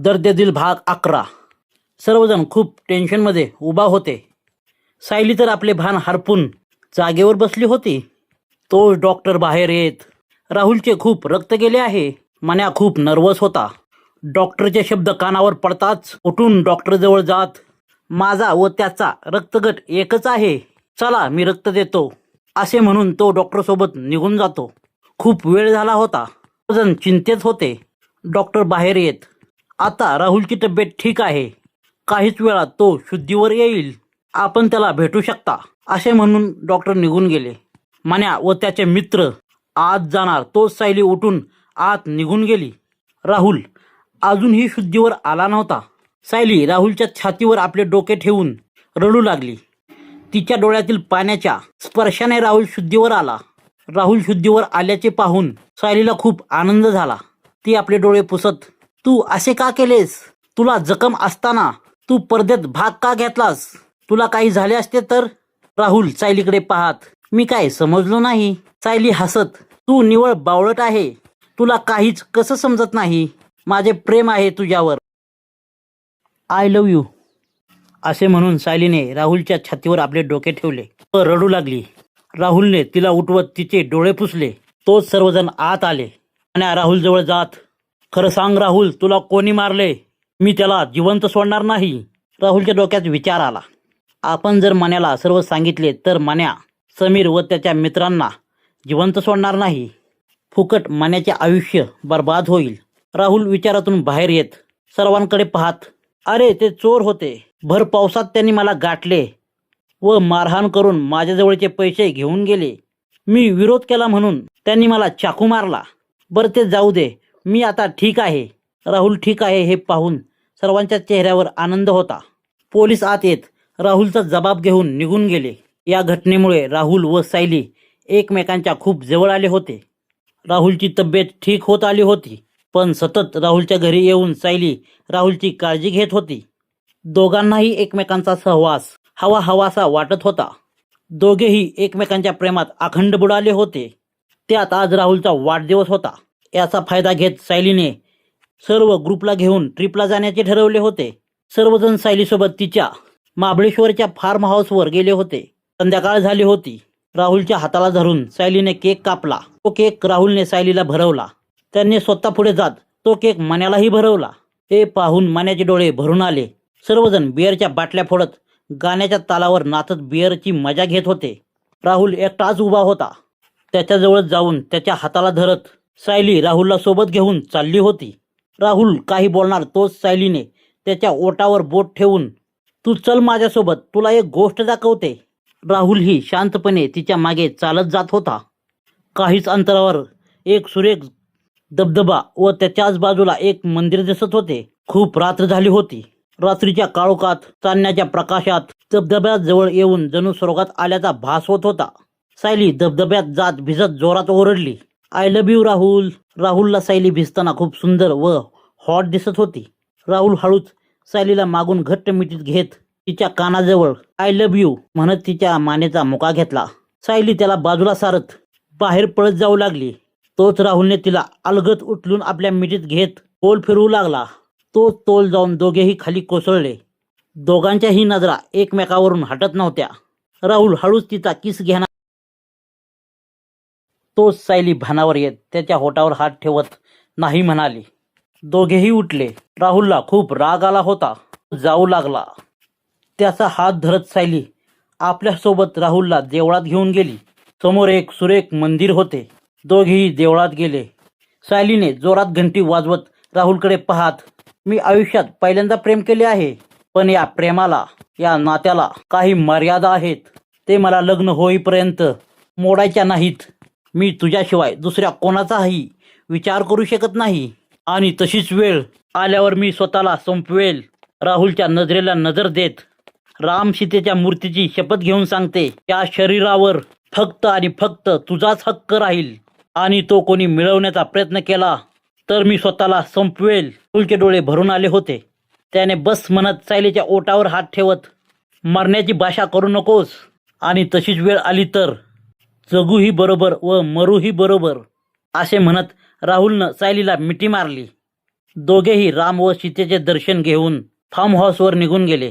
दर्द दिल भाग 11. सर्वजण खूप टेन्शनमध्ये उभा होते. सायली तर आपले भान हरपून जागेवर बसली होती. तो डॉक्टर बाहेर येत, राहुलचे खूप रक्त गेले आहे. मन्या खूप नर्वस होता. डॉक्टरचे शब्द कानावर पडताच उठून डॉक्टरजवळ जात, माझा व त्याचा रक्तगट एकच आहे, चला मी रक्त देतो, असे म्हणून तो डॉक्टरसोबत निघून जातो. खूप वेळ झाला होता. सर्वजण चिंतेत होते. डॉक्टर बाहेर येत, आता राहुलची तब्येत ठीक आहे, काहीच वेळात तो शुद्धीवर येईल, आपण त्याला भेटू शकता, असे म्हणून डॉक्टर निघून गेले. मन्या व त्याचे मित्र आत जाणार तो सायली उठून आत निघून गेली. राहुल अजूनही शुद्धीवर आला नव्हता. सायली राहुलच्या छातीवर आपले डोके ठेवून रडू लागली. तिच्या डोळ्यातील पाण्याच्या स्पर्शाने राहुल शुद्धीवर आला. राहुल शुद्धीवर आल्याचे पाहून सायलीला खूप आनंद झाला. ती आपले डोळे पुसत, तू असे का केलेस? तुला जखम असताना तू पडद्यात भाग का घेतलास? तुला काही झाले असते तर? राहुल सायलीकडे पाहत, मी काय समजलो नाही. सायली हसत, तू निव्वळ बावळट आहे, तुला काहीच कसं समजत नाही. माझे प्रेम आहे तुझ्यावर, आय लव्ह यू, असे म्हणून सायलीने राहुलच्या छातीवर आपले डोके ठेवले व रडू लागली. राहुलने तिला उठवत तिचे डोळे पुसले. तोच सर्वजण आत आले. आणि राहुल जवळ जात, खरं सांग राहुल, तुला कोणी मारले? मी त्याला जिवंत सोडणार नाही. राहुलच्या डोक्यात विचार आला, आपण जर मन्याला सर्व सांगितले तर मन्या समीर व त्याच्या मित्रांना जिवंत सोडणार नाही. फुकट मन्याचे आयुष्य बर्बाद होईल. राहुल विचारातून बाहेर येत सर्वांकडे पाहत, अरे ते चोर होते. भर पावसात त्यांनी मला गाठले व मारहाण करून माझ्याजवळचे पैसे घेऊन गेले. मी विरोध केला म्हणून त्यांनी मला चाकू मारला. बरं ते जाऊ दे, मी आता ठीक आहे. राहुल ठीक आहे हे पाहून सर्वांच्या चेहऱ्यावर आनंद होता. पोलीस आत येत राहुलचा जबाब घेऊन निघून गेले. या घटनेमुळे राहुल व सायली एकमेकांच्या खूप जवळ आले होते. राहुलची तब्येत ठीक होत आली होती, पण सतत राहुलच्या घरी येऊन सायली राहुलची काळजी घेत होती. दोघांनाही एकमेकांचा सहवास हवा हवासा वाटत होता. दोघेही एकमेकांच्या प्रेमात अखंड बुडाले होते. त्यात आज राहुलचा वाढदिवस होता. याचा फायदा घेत सायलीने सर्व ग्रुपला घेऊन ट्रिपला जाण्याचे ठरवले होते. सर्वजण सायलीसोबत तिच्या महाबळेश्वरच्या फार्म हाऊसवर गेले होते. संध्याकाळ झाली होती. राहुलच्या हाताला धरून सायलीने केक कापला. तो केक राहुलने सायलीला भरवला. त्यांनी स्वतः पुढे जात तो केक मन्यालाही भरवला. ते पाहून मन्याचे डोळे भरून आले. सर्वजण बिअरच्या बाटल्या फोडत गाण्याच्या तालावर नाचत बिअरची मजा घेत होते. राहुल एकटाच उभा होता. त्याच्याजवळ जाऊन त्याच्या हाताला धरत सायली राहुलला सोबत घेऊन चालली होती. राहुल काही बोलणार तोच सायलीने त्याच्या ओठावर बोट ठेवून, तू चल माझ्यासोबत, तुला एक गोष्ट दाखवते. राहुलही शांतपणे तिच्या मागे चालत जात होता. काहीच अंतरावर एक सुरेख धबधबा व त्याच्याच बाजूला एक मंदिर दिसत होते. खूप रात्र झाली होती. रात्रीच्या काळोखात चांदण्याच्या प्रकाशात धबधब्यात जवळ येऊन जणू स्वर्गात आल्याचा भास होत होता. सायली धबधब्यात जात भिजत जोरात ओरडली, आय लव्ह यू राहुल. राहुलला सायली भिजताना खूप सुंदर व हॉट दिसत होती. राहुल हळूच सायलीला मागून घट्ट मिठीत घेत तिच्या कानाजवळ आय लव्ह यू म्हणत तिच्या मानेचा मुका घेतला. सायली त्याला बाजूला सारत बाहेर पळत जाऊ लागली. तोच राहुलने तिला अलगद उचलून आपल्या मिठीत घेत तोल फिरवू लागला. तो तोल जाऊन दोघेही खाली कोसळले. दोघांच्याही नजरा एकमेकावरून हटत नव्हत्या. राहुल हळूच तिचा किस घेणार, तोच सायली भानावर येत त्याच्या होठावर हात ठेवत नाही म्हणाली. दोघेही उठले. राहुलला खूप राग आला होता. जाऊ लागला. त्याचा हात धरत सायली आपल्यासोबत राहुलला देवळात घेऊन गेली. समोर एक सुरेख मंदिर होते. दोघेही देवळात गेले. सायलीने जोरात घंटी वाजवत राहुलकडे पाहत, मी आयुष्यात पहिल्यांदा प्रेम केले आहे, पण या प्रेमाला, या नात्याला काही मर्यादा आहेत. ते मला लग्न होईपर्यंत मोडायच्या नाहीत. मी तुझ्याशिवाय दुसऱ्या कोणाचाही विचार करू शकत नाही आणि तशीच वेळ आल्यावर मी स्वतःला संपवेल. राहुलच्या नजरेला नजर देत राम सीतेच्या मूर्तीची शपथ घेऊन सांगते, त्या शरीरावर फक्त आणि फक्त तुझाच हक्क राहील आणि तो कोणी मिळवण्याचा प्रयत्न केला तर मी स्वतःला संपवेल. राहुलचे डोळे भरून आले होते. त्याने बस म्हणत सायलीच्या ओठावर हात ठेवत, मरण्याची भाषा करू नकोस, आणि तशीच वेळ आली तर जगूही बरोबर व मरूही बरोबर, असे म्हणत राहुलनं सायलीला मिठी मारली. दोघेही राम व सीतेचे दर्शन घेऊन फार्म हाऊसवर निघून गेले.